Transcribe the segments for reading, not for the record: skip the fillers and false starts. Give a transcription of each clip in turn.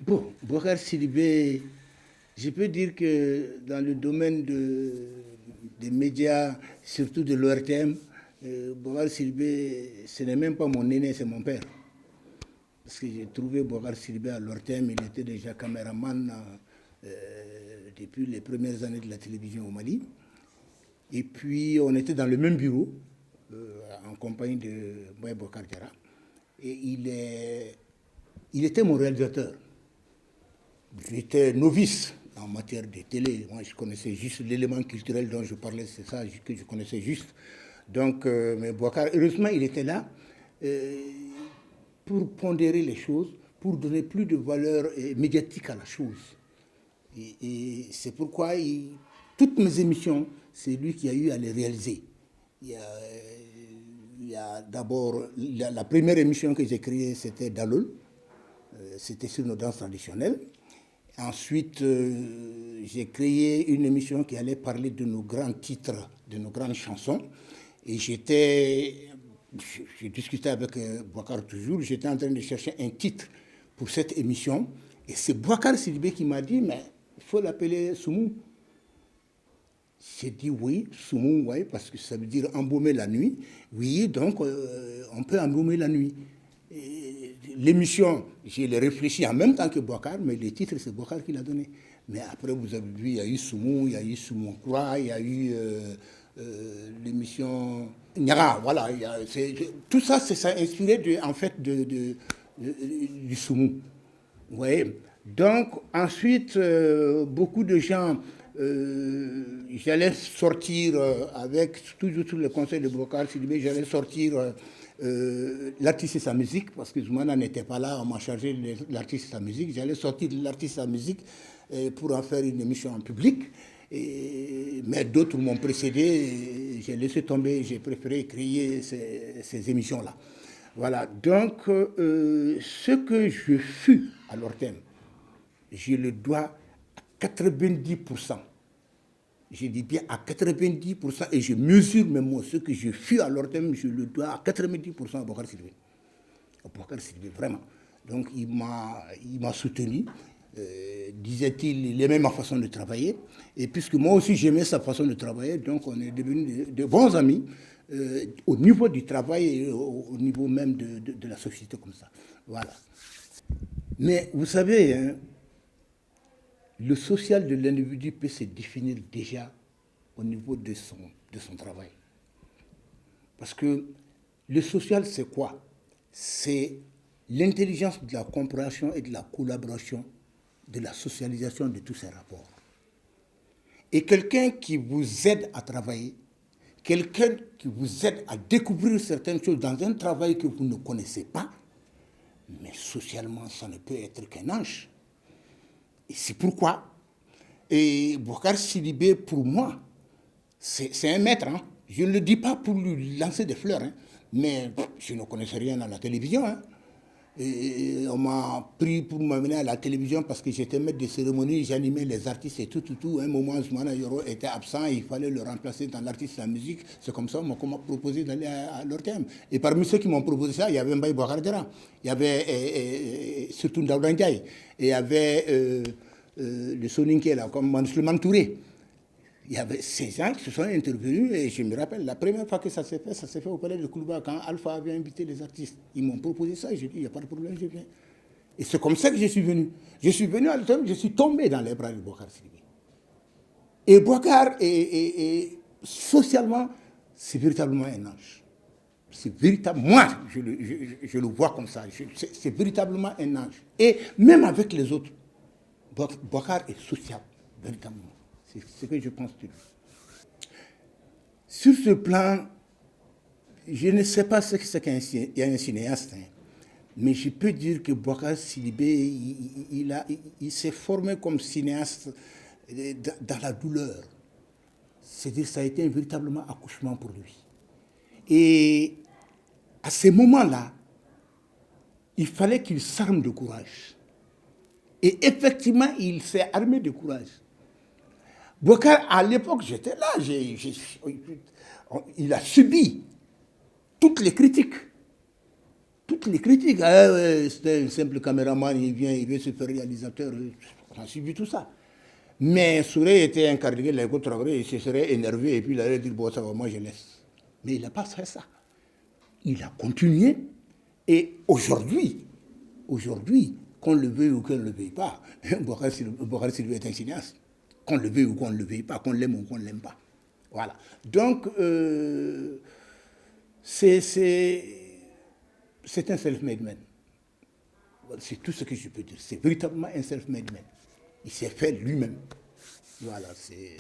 Bon, Boubacar Sidibé, je peux dire que dans le domaine des médias, surtout de l'ORTM, Boubacar Sidibé, ce n'est même pas mon aîné, c'est mon père. Parce que j'ai trouvé Boubacar Sidibé à l'ORTM, il était déjà caméraman depuis les premières années de la télévision au Mali. Et puis, on était dans le même bureau, en compagnie de Boy Bokar Diarra. Et il était mon réalisateur. J'étais novice en matière de télé. Moi, je connaissais juste l'élément culturel dont je parlais, c'est ça que je connaissais juste. Donc, mais Boubacar, heureusement, il était là euh, pour pondérer les choses, pour donner plus de valeur médiatique à la chose. Et c'est pourquoi toutes mes émissions, c'est lui qui a eu à les réaliser. Il y a d'abord, la première émission que j'ai créée, c'était Dalol. C'était sur nos danses traditionnelles. Ensuite, j'ai créé une émission qui allait parler de nos grands titres, de nos grandes chansons. Et j'ai discuté avec Boubacar toujours, j'étais en train de chercher un titre pour cette émission. Et c'est Boubacar Sidibé qui m'a dit, mais il faut l'appeler Soumou. J'ai dit oui, Soumou, oui, parce que ça veut dire embaumer la nuit. Oui, donc on peut embaumer la nuit. L'émission, j'ai réfléchi en même temps que Boubacar, mais le titre, c'est Boubacar qui l'a donné. Mais après, vous avez vu, il y a eu Soumou, il y a eu Soumou Croix, il y a eu l'émission Niara, voilà. Tout ça, c'est ça inspiré en fait du Soumou. Oui. Donc, ensuite, beaucoup de gens, j'allais sortir avec, toujours sous le conseil de Boubacar Sidibé, j'allais sortir l'artiste et sa musique, parce que Zoumana n'était pas là, on m'a chargé l'artiste et sa musique. J'allais sortir l'artiste et sa musique pour en faire une émission en public. Mais d'autres m'ont précédé, j'ai laissé tomber, j'ai préféré créer ces émissions-là. Voilà, donc ce que je fus à l'ORTEM, je le dois à 90%. Je dis bien à 90%, et je mesure mes mots. Ce que je fus à l'ORTEM, je le dois à 90% à Boubacar Sidibé. À Boubacar Sidibé, vraiment. Donc il m'a soutenu, disait-il, il aimait ma façon de travailler. Et puisque moi aussi j'aimais sa façon de travailler, donc on est devenus de bons amis au niveau du travail et au niveau même de la société comme ça. Voilà. Mais vous savez, hein, le social de l'individu peut se définir déjà au niveau de son travail. Parce que le social, c'est quoi? C'est l'intelligence de la compréhension et de la collaboration, de la socialisation de tous ces rapports. Et quelqu'un qui vous aide à travailler, quelqu'un qui vous aide à découvrir certaines choses dans un travail que vous ne connaissez pas, mais socialement, ça ne peut être qu'un ange. Et c'est pourquoi, et Boubacar Sidibé, pour moi, c'est un maître. Hein. Je ne le dis pas pour lui lancer des fleurs, hein, mais je ne connaissais rien à la télévision. Hein. Et on m'a pris pour m'amener à la télévision parce que j'étais maître de cérémonie, j'animais les artistes et tout. Un moment, Zoumana Yoro était absent, il fallait le remplacer dans l'artiste de la musique. C'est comme ça qu'on m'a proposé d'aller à l'ORTM. Et parmi ceux qui m'ont proposé ça, il y avait Mbaye Bouakardera, il y avait surtout Ndaouda Ndiaye, et il y avait le Soninké, là, comme Mansoulman Touré. Il y avait ces gens qui se sont intervenus et je me rappelle, la première fois que ça s'est fait au palais de Koulouba quand Alpha avait invité les artistes. Ils m'ont proposé ça et j'ai dit, il n'y a pas de problème, je viens. Et c'est comme ça que je suis venu. Je suis venu à l'automne, je suis tombé dans les bras de Boubacar Sidibé. Et Boubacar, socialement, c'est véritablement un ange. C'est véritable, moi, je le vois comme ça. C'est véritablement un ange. Et même avec les autres, Boubacar est social, véritablement. C'est ce que je pense de lui. Sur ce plan, je ne sais pas ce que c'est qu'un cinéaste, hein, mais je peux dire que Boubacar Sidibé, il s'est formé comme cinéaste dans la douleur. C'est-à-dire que ça a été un véritablement accouchement pour lui. Et à ces moments-là, il fallait qu'il s'arme de courage. Et effectivement, il s'est armé de courage. Boubacar, à l'époque, j'étais là, il a subi toutes les critiques. toutes les critiques. Ah, ouais, c'était un simple caméraman, il vient, il veut se faire réalisateur. On a suivi tout ça. Mais Souré était un cardinal, il se serait énervé et puis il allait dire, bon, ça va, moi je laisse. Mais il n'a pas fait ça. Il a continué. Et aujourd'hui, qu'on le veuille ou qu'on ne le veuille pas, Bokar Sylvie est un cinéaste. Qu'on le veuille ou qu'on ne le veuille pas, qu'on l'aime ou qu'on ne l'aime pas. Voilà. Donc, c'est un self-made man. C'est tout ce que je peux dire. C'est véritablement un self-made man. Il s'est fait lui-même. Voilà, c'est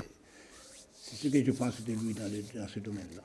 ce que je pense de lui dans ce domaine-là.